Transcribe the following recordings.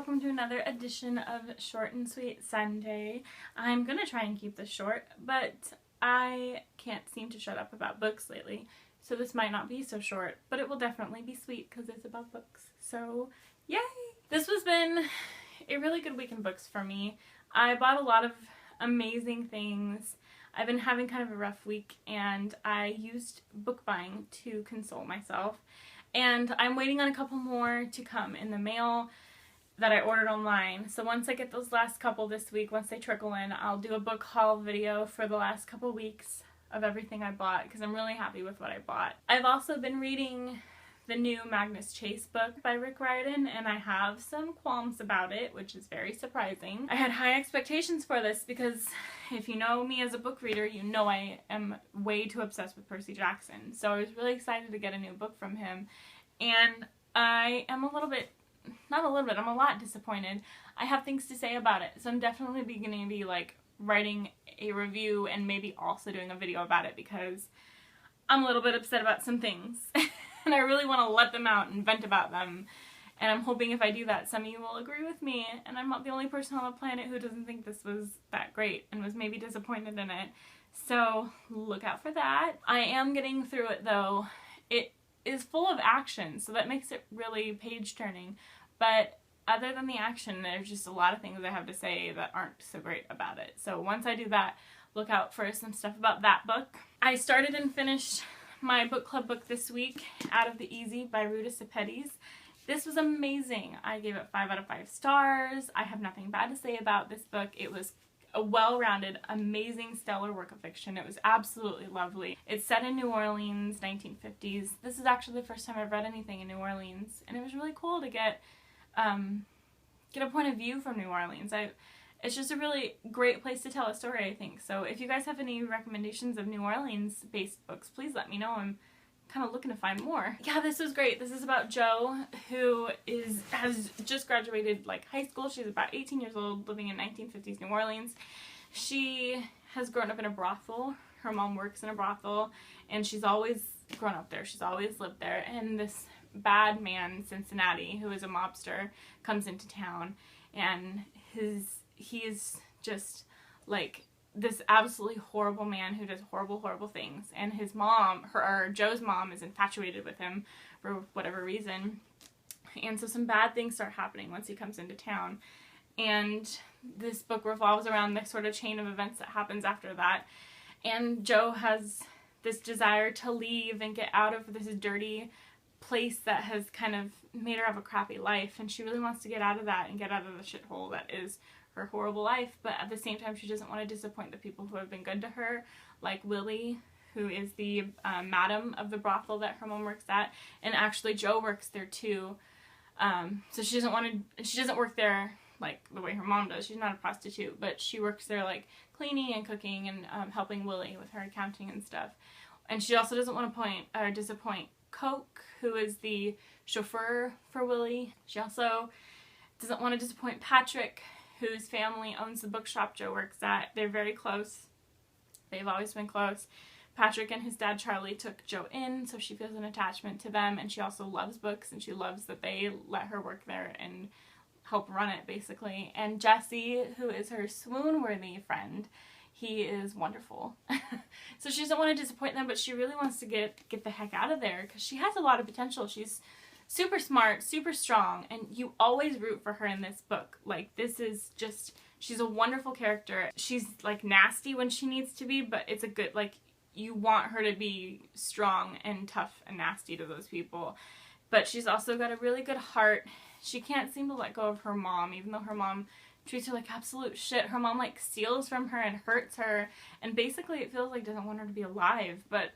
welcome to another edition of Short and Sweet Sunday. I'm gonna try and keep this short, but I can't seem to shut up about books lately, so this might not be so short, but it will definitely be sweet because it's about books. So, yay! This has been a really good week in books for me. I bought a lot of amazing things. I've been having kind of a rough week, and I used book buying to console myself. And I'm waiting on a couple more to come in the mail that I ordered online. So once I get those last couple this week, once they trickle in, I'll do a book haul video for the last couple weeks of everything I bought because I'm really happy with what I bought. I've also been reading the new Magnus Chase book by Rick Riordan, and I have some qualms about it, which is very surprising. I had high expectations for this because if you know me as a book reader, you know I am way too obsessed with Percy Jackson. So I was really excited to get a new book from him, and I am a lot disappointed. I have things to say about it, so I'm definitely going to be like writing a review and maybe also doing a video about it because I'm a little bit upset about some things. And I really want to let them out and vent about them. And I'm hoping if I do that, some of you will agree with me. And I'm not the only person on the planet who doesn't think this was that great and was maybe disappointed in it. So look out for that. I am getting through it though. It is full of action, so that makes it really page-turning. But other than the action, there's just a lot of things I have to say that aren't so great about it. So once I do that, look out for some stuff about that book. I started and finished my book club book this week, Out of the Easy by Ruta Sepetys. This was amazing. I gave it 5 out of 5 stars. I have nothing bad to say about this book. It was a well-rounded, amazing, stellar work of fiction. It was absolutely lovely. It's set in New Orleans, 1950s. This is actually the first time I've read anything in New Orleans, and it was really cool to get a point of view from New Orleans. It's just a really great place to tell a story, I think. So if you guys have any recommendations of New Orleans-based books, please let me know. I'm kind of looking to find more. Yeah, this was great. This is about Jo, who has just graduated like high school. She's about 18 years old, living in 1950s New Orleans. She has grown up in a brothel. Her mom works in a brothel, and she's always grown up there. She's always lived there. And this bad man, Cincinnati, who is a mobster, comes into town, and he is just like this absolutely horrible man who does horrible things, and his mom, Jo's mom, is infatuated with him for whatever reason, and so some bad things start happening once he comes into town, and this book revolves around the sort of chain of events that happens after that. And Jo has this desire to leave and get out of this dirty place that has kind of made her have a crappy life, and she really wants to get out of that and get out of the shithole that is her horrible life, but at the same time she doesn't want to disappoint the people who have been good to her, like Willie, who is the madam of the brothel that her mom works at, and actually Jo works there too. So she doesn't work there like the way her mom does. She's not a prostitute, but she works there like cleaning and cooking and helping Willie with her accounting and stuff. And she also doesn't want to disappoint Coke, who is the chauffeur for Willie. She also doesn't want to disappoint Patrick, whose family owns the bookshop Jo works at. They're very close. They've always been close. Patrick and his dad Charlie took Jo in, so she feels an attachment to them, and she also loves books, and she loves that they let her work there and help run it, basically. And Jesse, who is her swoon-worthy friend, he is wonderful. So she doesn't want to disappoint them, but she really wants to get the heck out of there because she has a lot of potential. She's super smart, super strong, and you always root for her in this book. Like, this is just, she's a wonderful character. She's like nasty when she needs to be, but it's a good, like, you want her to be strong and tough and nasty to those people. But she's also got a really good heart. She can't seem to let go of her mom, even though her mom treats her like absolute shit. Her mom like steals from her and hurts her, and basically it feels like doesn't want her to be alive, but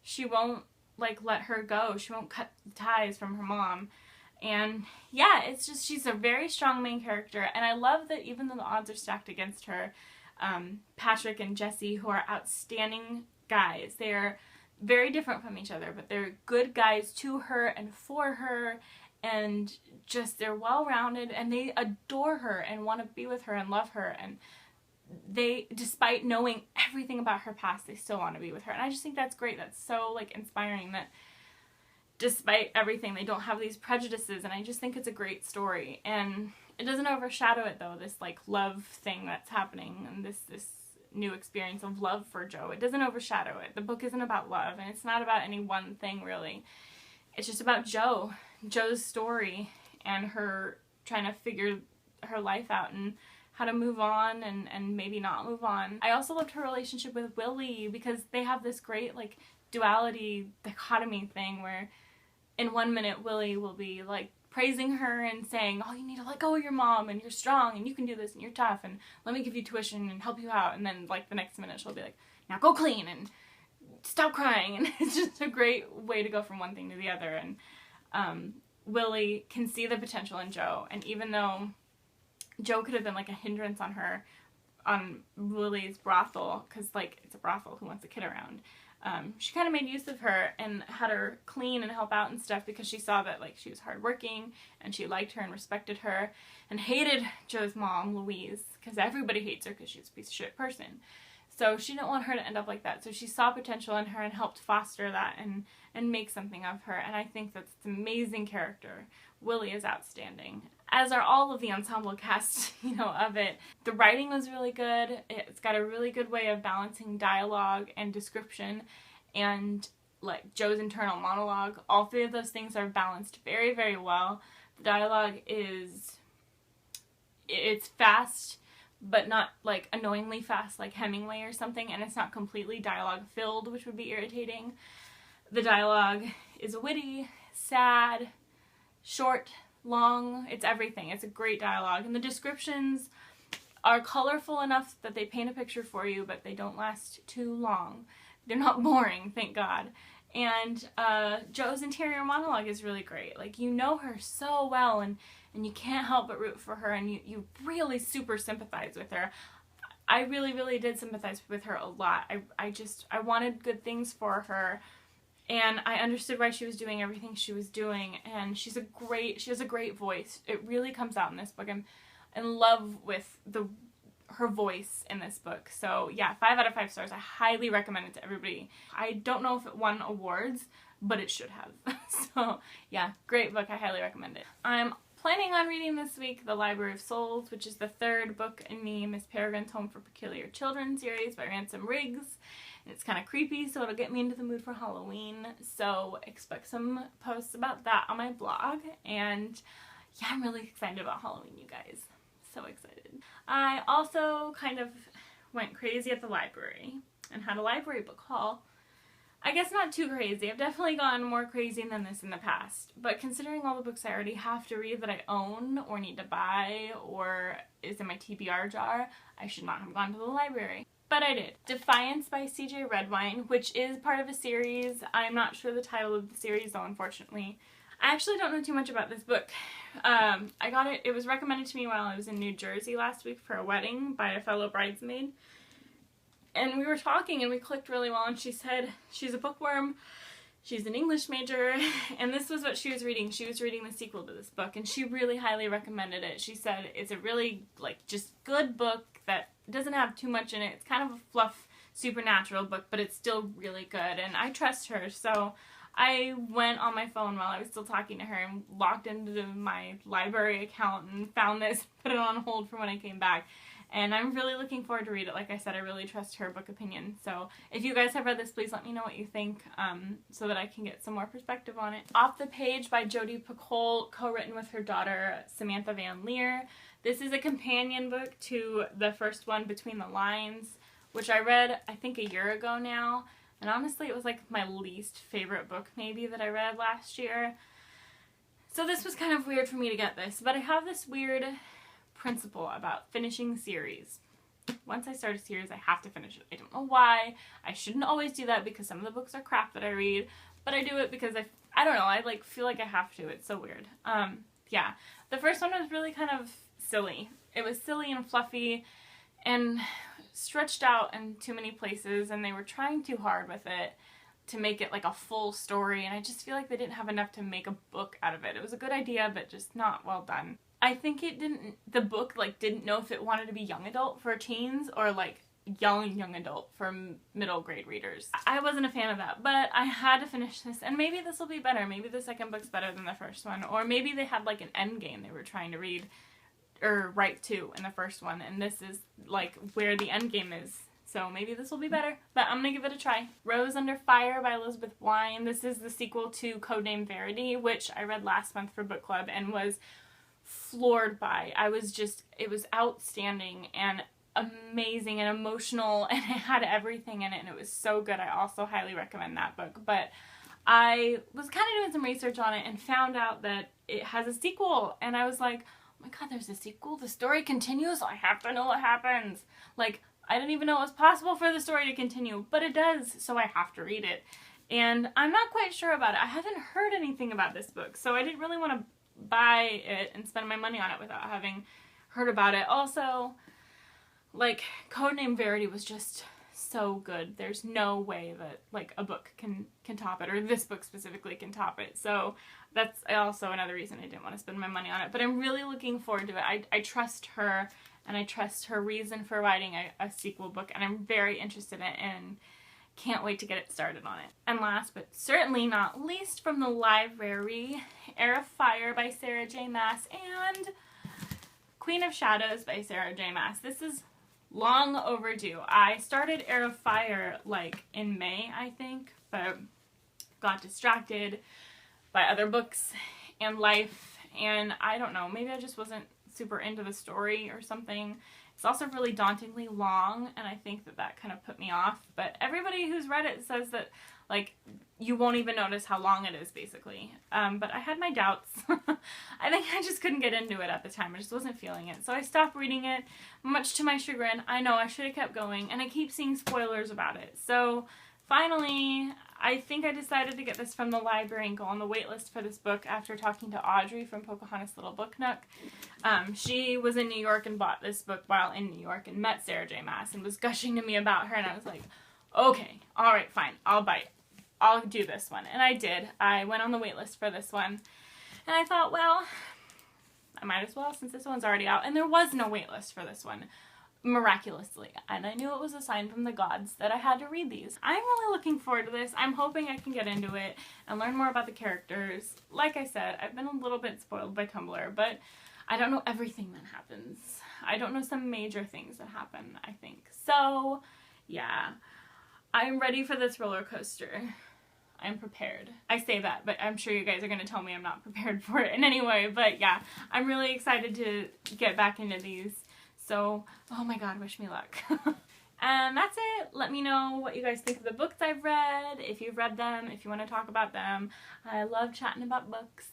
she won't like let her go. She won't cut the ties from her mom. And yeah, it's just, she's a very strong main character, and I love that even though the odds are stacked against her, Patrick and Jesse, who are outstanding guys, they're very different from each other, but they're good guys to her and for her, and just they're well-rounded, and they adore her and want to be with her and love her, and they, despite knowing everything about her past, they still want to be with her. And I just think that's great. That's so like inspiring that despite everything, they don't have these prejudices, and I just think it's a great story. And It doesn't overshadow it though, this like love thing that's happening and this new experience of love for Jo. It doesn't overshadow it. The book isn't about love, and it's not about any one thing really. It's just about Jo's story and her trying to figure her life out and how to move on and maybe not move on. I also loved her relationship with Willie because they have this great like duality, dichotomy thing where in 1 minute Willie will be like praising her and saying, oh, you need to let go of your mom and you're strong and you can do this and you're tough and let me give you tuition and help you out. And then like the next minute she'll be like, now go clean and stop crying. And it's just a great way to go from one thing to the other. And Willie can see the potential in Jo, and even though Jo could have been like a hindrance on Willie's brothel, because like it's a brothel, who wants a kid around, she kind of made use of her and had her clean and help out and stuff because she saw that like she was hardworking and she liked her and respected her and hated Jo's mom, Louise, because everybody hates her because she's a piece of shit person. So she didn't want her to end up like that. So she saw potential in her and helped foster that and make something of her. And I think that's an amazing character. Willie is outstanding, as are all of the ensemble cast, of it. The writing was really good. It's got a really good way of balancing dialogue and description and like Jo's internal monologue. All three of those things are balanced very, very well. The dialogue it's fast, but not like annoyingly fast like Hemingway or something, and it's not completely dialogue filled, which would be irritating. The dialogue is witty, sad, short, long, it's everything. It's a great dialogue, and the descriptions are colorful enough that they paint a picture for you, but they don't last too long. They're not boring, thank God. And Jo's interior monologue is really great. Like, you know her so well, and you can't help but root for her, and you really super sympathize with her. I really, really did sympathize with her a lot. I wanted good things for her, and I understood why she was doing everything she was doing, and she has a great voice. It really comes out in this book. I'm in love with her voice in this book. So yeah, 5 out of 5 stars. I highly recommend it to everybody. I don't know if it won awards, but it should have. So yeah, great book. I highly recommend it. I'm planning on reading this week The Library of Souls, which is the 3rd book in the Miss Peregrine's Home for Peculiar Children series by Ransom Riggs. And it's kind of creepy, so it'll get me into the mood for Halloween. So expect some posts about that on my blog. And yeah, I'm really excited about Halloween, you guys. So excited. I also kind of went crazy at the library and had a library book haul. I guess not too crazy. I've definitely gone more crazy than this in the past. But considering all the books I already have to read that I own or need to buy or is in my TBR jar, I should not have gone to the library. But I did. Defiance by C.J. Redwine, which is part of a series. I'm not sure the title of the series though, unfortunately. I actually don't know too much about this book. I got it, it was recommended to me while I was in New Jersey last week for a wedding by a fellow bridesmaid. And we were talking and we clicked really well, and she said she's a bookworm, she's an English major, and this was what she was reading. She was reading the sequel to this book, and she really highly recommended it. She said it's a really, like, just good book that doesn't have too much in it. It's kind of a fluff supernatural book, but it's still really good, and I trust her. So I went on my phone while I was still talking to her and logged into my library account and found this, put it on hold for when I came back. And I'm really looking forward to read it. Like I said, I really trust her book opinion. So if you guys have read this, please let me know what you think so that I can get some more perspective on it. Off the Page by Jodi Picoult, co-written with her daughter Samantha Van Leer. This is a companion book to the first one, Between the Lines, which I read I think a year ago now. And honestly, it was like my least favorite book maybe that I read last year. So this was kind of weird for me to get this, but I have this weird principle about finishing series. Once I start a series, I have to finish it. I don't know why. I shouldn't always do that because some of the books are crap that I read, but I do it because I don't know, I like feel like I have to. It's so weird. Yeah. The first one was really kind of silly. It was silly and fluffy and stretched out in too many places, and they were trying too hard with it to make it like a full story, and I just feel like they didn't have enough to make a book out of it. It was a good idea, but just not well done. I think the book like didn't know if it wanted to be young adult for teens or like young adult for middle grade readers. I wasn't a fan of that, but I had to finish this, and maybe this will be better. Maybe the second book's better than the first one, or maybe they had like an end game they were trying to read right to in the first one, and this is like where the end game is. So maybe this will be better, but I'm gonna give it a try. Rose Under Fire by Elizabeth Wein. This is the sequel to Codename Verity, which I read last month for book club and was floored by. It was outstanding and amazing and emotional, and it had everything in it, and it was so good. I also highly recommend that book. But I was kind of doing some research on it and found out that it has a sequel, and I was like, oh my god, there's a sequel? The story continues? I have to know what happens. Like, I didn't even know it was possible for the story to continue, but it does, so I have to read it. And I'm not quite sure about it. I haven't heard anything about this book, so I didn't really want to buy it and spend my money on it without having heard about it. Also, like, Codename Verity was just so good. There's no way that, like, a book can top it, or this book specifically can top it. So that's also another reason I didn't want to spend my money on it. But I'm really looking forward to it. I trust her, and I trust her reason for writing a sequel book, and I'm very interested in it, and can't wait to get it started on it. And last but certainly not least from the library, Heir of Fire by Sarah J. Maas and Queen of Shadows by Sarah J. Maas. This is long overdue. I started Heir of Fire like in May, I think, but got distracted by other books and life, and I don't know, maybe I just wasn't super into the story or something. It's also really dauntingly long, and I think that kind of put me off, but everybody who's read it says that, like, you won't even notice how long it is, basically. But I had my doubts. I think I just couldn't get into it at the time. I just wasn't feeling it. So I stopped reading it, much to my chagrin. I know, I should have kept going, and I keep seeing spoilers about it. So finally, I think I decided to get this from the library and go on the wait list for this book after talking to Audrey from Pocahontas Little Book Nook. She was in New York and bought this book while in New York and met Sarah J. Maas and was gushing to me about her, and I was like, okay, alright, fine, I'll bite. I'll do this one. And I did. I went on the wait list for this one, and I thought, well, I might as well since this one's already out. And there was no wait list for this one, miraculously, and I knew it was a sign from the gods that I had to read these. I'm really looking forward to this. I'm hoping I can get into it and learn more about the characters. Like I said, I've been a little bit spoiled by Tumblr, but I don't know everything that happens. I don't know some major things that happen, I think. So, yeah. I'm ready for this roller coaster. I'm prepared. I say that, but I'm sure you guys are going to tell me I'm not prepared for it in any way. But yeah, I'm really excited to get back into these. So, oh my god, wish me luck. And that's it. Let me know what you guys think of the books I've read, if you've read them, if you want to talk about them. I love chatting about books.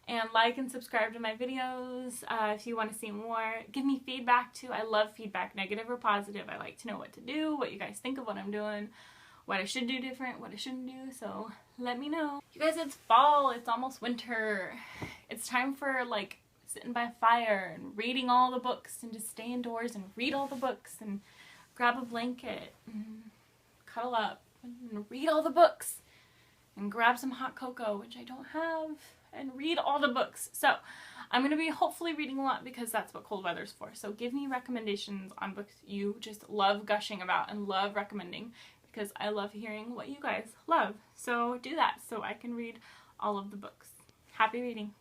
And like and subscribe to my videos if you want to see more. Give me feedback too. I love feedback, negative or positive. I like to know what to do, what you guys think of what I'm doing, what I should do different, what I shouldn't do. So let me know. You guys, it's fall. It's almost winter. It's time for, like, sitting by a fire and reading all the books, and just stay indoors and read all the books and grab a blanket and cuddle up and read all the books and grab some hot cocoa, which I don't have, and read all the books. So I'm going to be hopefully reading a lot because that's what cold weather's for. So give me recommendations on books you just love gushing about and love recommending, because I love hearing what you guys love. So do that so I can read all of the books. Happy reading.